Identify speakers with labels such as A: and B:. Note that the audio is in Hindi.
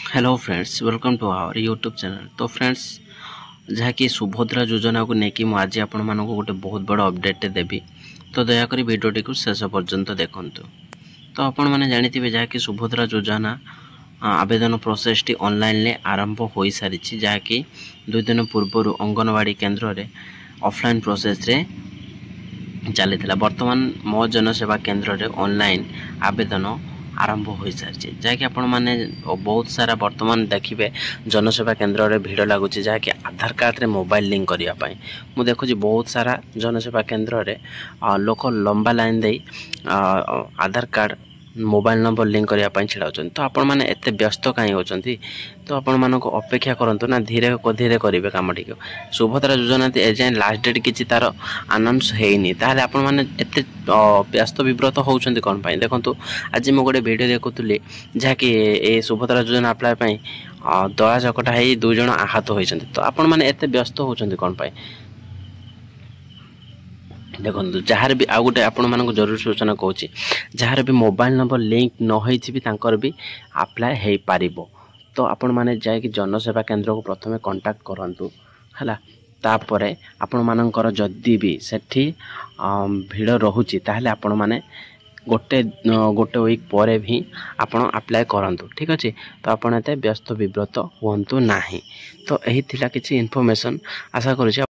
A: Hello friends welcome to our YouTube channel. तो फ्रेंड्स जहाँकि सुभद्रा योजना को लेकिन मुझे आपण मानक गोटे बहुत बड़ अपडेट देवी। तो दयाकोरी भिडियोटी को शेष पर्यंत देखु। तो आपण मैंने जानी जहाँकि सुभद्रा योजना आवेदन प्रोसेसटी ऑनलाइन आरंभ हो सारी जहाँकि 2 दिन पूर्व अंगनवाड़ी केन्द्र में ऑफलाइन प्रोसेस रे चली। बर्तमान मो जनसेवा केन्द्र में ऑनलाइन आवेदन आरंभ हो सारी जहाँकि आपण मैंने बहुत सारा बर्तमान देखिए जनसेवा केन्द्र में भिड़ लगुच जहाँकि आधार कार्ड रे मोबाइल लिंक करने मु देखुची बहुत सारा जनसेवा केन्द्र में लोक लंबा लाइन दे आधार कार्ड मोबाइल नंबर लिंक करने छिड़ा। तो आपण मैंने एत व्यस्त कहीं होती तो आपण मानक अपेक्षा करंतु ना धीरे धीरे करेंगे कम टी। सुभद्रा योजना एजाए लास्ट डेट किसी तार अनाउंस होनी ताहले आपण मैंने एत व्यस्त विव्रत होउछंती कोन पई। देखंतु आज मु गोटे वीडियो देखुतली जहाँकि ए सुभद्रा योजना अप्लाई दला चकटा है 2 जन आहत होइछंती। तो आपण मैंने एत व्यस्त होउछंती कोन पई। देखो जार भी आ गए आपण मानक जरूरी सूचना कहूँ जार भी मोबाइल नंबर लिंक न होकर भी अप्लाई हो पार। तो आपण मैंने जाकि जनसेवा केन्द्र को प्रथम कांटेक्ट करूँ है तापर आपण मानकर जदि भी सेठी भिड़ रोचे ताहले आपण माने गोटे वीक पर भी आपण अप्लाई करूँ। ठीक अच्छे। तो आपण एत व्यस्त विव्रत हुंतु ना। तो यही थिला किछि इन्फॉर्मेशन आशा करूँ।